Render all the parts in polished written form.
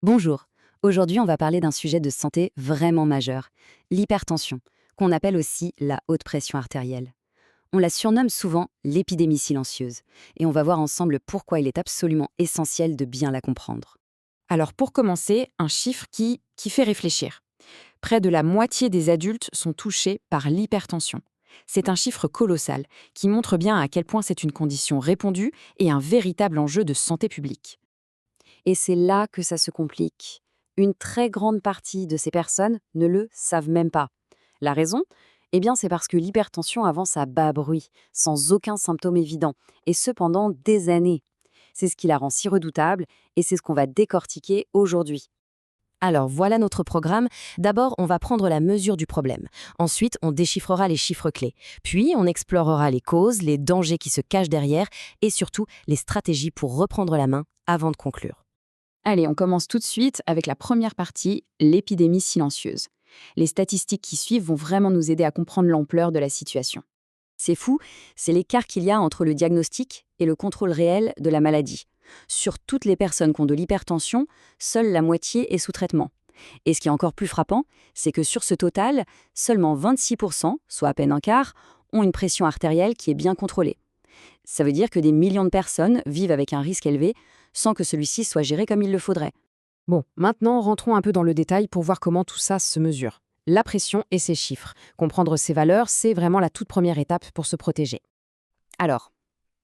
Bonjour, aujourd'hui on va parler d'un sujet de santé vraiment majeur, l'hypertension, qu'on appelle aussi la haute pression artérielle. On la surnomme souvent l'épidémie silencieuse, et on va voir ensemble pourquoi il est absolument essentiel de bien la comprendre. Alors pour commencer, un chiffre qui fait réfléchir. Près de la moitié des adultes sont touchés par l'hypertension. C'est un chiffre colossal qui montre bien à quel point c'est une condition répandue et un véritable enjeu de santé publique. Et c'est là que ça se complique. Une très grande partie de ces personnes ne le savent même pas. La raison? Eh bien, c'est parce que l'hypertension avance à bas bruit, sans aucun symptôme évident, et ce pendant des années. C'est ce qui la rend si redoutable, et c'est ce qu'on va décortiquer aujourd'hui. Alors voilà notre programme. D'abord, on va prendre la mesure du problème. Ensuite, on déchiffrera les chiffres clés. Puis, on explorera les causes, les dangers qui se cachent derrière et surtout les stratégies pour reprendre la main avant de conclure. Allez, on commence tout de suite avec la première partie, l'épidémie silencieuse. Les statistiques qui suivent vont vraiment nous aider à comprendre l'ampleur de la situation. C'est fou, c'est l'écart qu'il y a entre le diagnostic et le contrôle réel de la maladie. Sur toutes les personnes qui ont de l'hypertension, seule la moitié est sous traitement. Et ce qui est encore plus frappant, c'est que sur ce total, seulement 26%, soit à peine un quart, ont une pression artérielle qui est bien contrôlée. Ça veut dire que des millions de personnes vivent avec un risque élevé sans que celui-ci soit géré comme il le faudrait. Bon, maintenant rentrons un peu dans le détail pour voir comment tout ça se mesure. La pression et ses chiffres. Comprendre ces valeurs, c'est vraiment la toute première étape pour se protéger. Alors,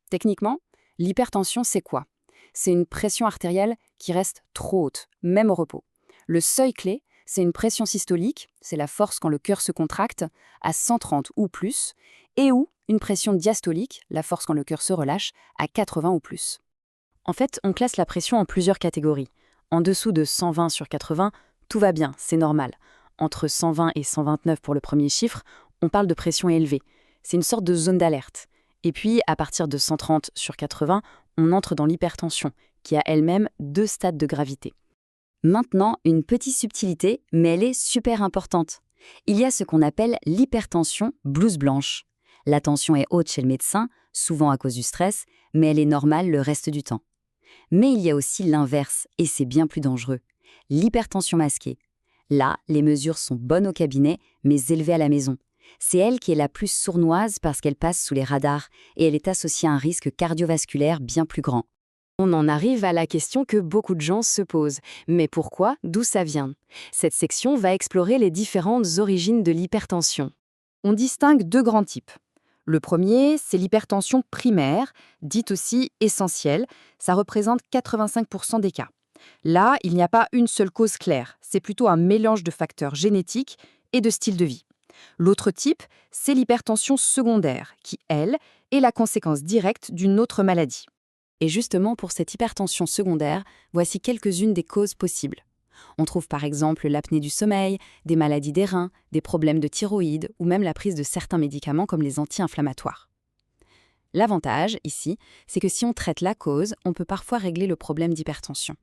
techniquement, l'hypertension, c'est quoi? C'est une pression artérielle qui reste trop haute, même au repos. Le seuil clé, c'est une pression systolique, c'est la force quand le cœur se contracte, à 130 ou plus, et ou une pression diastolique, la force quand le cœur se relâche, à 80 ou plus. En fait, on classe la pression en plusieurs catégories. En dessous de 120 sur 80, tout va bien, c'est normal. Entre 120 et 129 pour le premier chiffre, on parle de pression élevée. C'est une sorte de zone d'alerte. Et puis, à partir de 130 sur 80, on entre dans l'hypertension, qui a elle-même deux stades de gravité. Maintenant, une petite subtilité, mais elle est super importante. Il y a ce qu'on appelle l'hypertension blouse blanche. La tension est haute chez le médecin, souvent à cause du stress, mais elle est normale le reste du temps. Mais il y a aussi l'inverse, et c'est bien plus dangereux. L'hypertension masquée. Là, les mesures sont bonnes au cabinet, mais élevées à la maison. C'est elle qui est la plus sournoise parce qu'elle passe sous les radars, et elle est associée à un risque cardiovasculaire bien plus grand. On en arrive à la question que beaucoup de gens se posent. Mais pourquoi? D'où ça vient? Cette section va explorer les différentes origines de l'hypertension. On distingue deux grands types. Le premier, c'est l'hypertension primaire, dite aussi essentielle. Ça représente 85% des cas. Là, il n'y a pas une seule cause claire. C'est plutôt un mélange de facteurs génétiques et de style de vie. L'autre type, c'est l'hypertension secondaire, qui, elle, est la conséquence directe d'une autre maladie. Et justement, pour cette hypertension secondaire, voici quelques-unes des causes possibles. On trouve par exemple l'apnée du sommeil, des maladies des reins, des problèmes de thyroïde ou même la prise de certains médicaments comme les anti-inflammatoires. L'avantage, ici, c'est que si on traite la cause, on peut parfois régler le problème d'hypertension.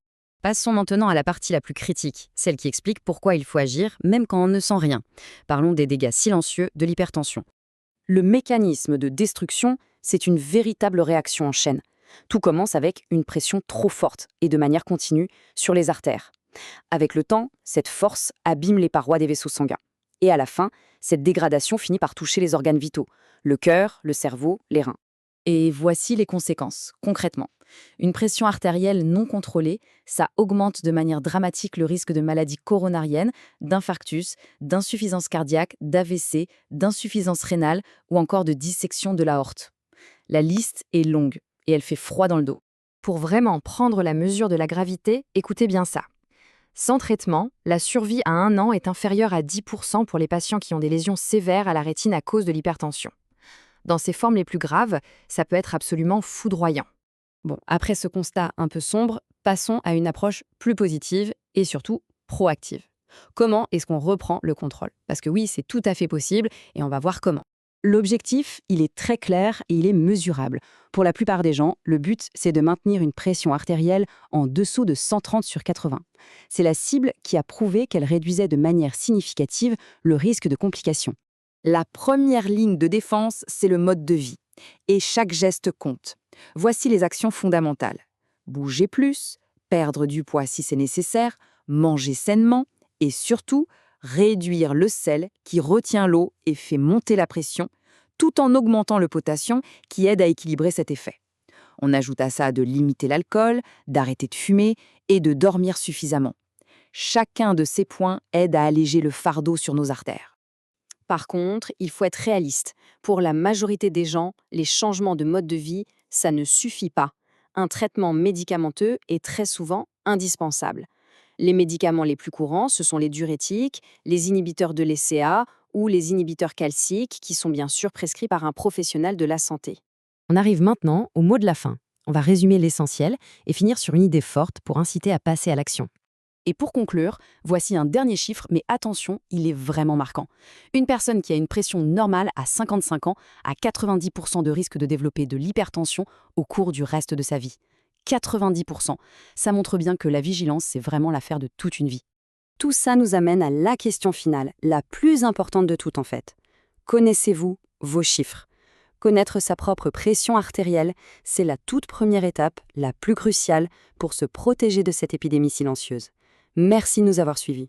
Passons maintenant à la partie la plus critique, celle qui explique pourquoi il faut agir, même quand on ne sent rien. Parlons des dégâts silencieux de l'hypertension. Le mécanisme de destruction, c'est une véritable réaction en chaîne. Tout commence avec une pression trop forte et de manière continue sur les artères. Avec le temps, cette force abîme les parois des vaisseaux sanguins. Et à la fin, cette dégradation finit par toucher les organes vitaux, le cœur, le cerveau, les reins. Et voici les conséquences, concrètement. Une pression artérielle non contrôlée, ça augmente de manière dramatique le risque de maladies coronariennes, d'infarctus, d'insuffisance cardiaque, d'AVC, d'insuffisance rénale ou encore de dissection de l'aorte. La liste est longue et elle fait froid dans le dos. Pour vraiment prendre la mesure de la gravité, écoutez bien ça. Sans traitement, la survie à 1 an est inférieure à 10% pour les patients qui ont des lésions sévères à la rétine à cause de l'hypertension. Dans ses formes les plus graves, ça peut être absolument foudroyant. Bon, après ce constat un peu sombre, passons à une approche plus positive et surtout proactive. Comment est-ce qu'on reprend le contrôle? Parce que oui, c'est tout à fait possible et on va voir comment. L'objectif, il est très clair et il est mesurable. Pour la plupart des gens, le but, c'est de maintenir une pression artérielle en dessous de 130 sur 80. C'est la cible qui a prouvé qu'elle réduisait de manière significative le risque de complications. La première ligne de défense, c'est le mode de vie. Et chaque geste compte. Voici les actions fondamentales. Bouger plus, perdre du poids si c'est nécessaire, manger sainement et surtout réduire le sel qui retient l'eau et fait monter la pression, tout en augmentant le potassium qui aide à équilibrer cet effet. On ajoute à ça de limiter l'alcool, d'arrêter de fumer et de dormir suffisamment. Chacun de ces points aide à alléger le fardeau sur nos artères. Par contre, il faut être réaliste. Pour la majorité des gens, les changements de mode de vie, ça ne suffit pas. Un traitement médicamenteux est très souvent indispensable. Les médicaments les plus courants, ce sont les diurétiques, les inhibiteurs de l'ECA ou les inhibiteurs calciques qui sont bien sûr prescrits par un professionnel de la santé. On arrive maintenant au mot de la fin. On va résumer l'essentiel et finir sur une idée forte pour inciter à passer à l'action. Et pour conclure, voici un dernier chiffre, mais attention, il est vraiment marquant. Une personne qui a une pression normale à 55 ans a 90% de risque de développer de l'hypertension au cours du reste de sa vie. 90%. Ça montre bien que la vigilance, c'est vraiment l'affaire de toute une vie. Tout ça nous amène à la question finale, la plus importante de toutes en fait. Connaissez-vous vos chiffres ? Connaître sa propre pression artérielle, c'est la toute première étape, la plus cruciale, pour se protéger de cette épidémie silencieuse. Merci de nous avoir suivis.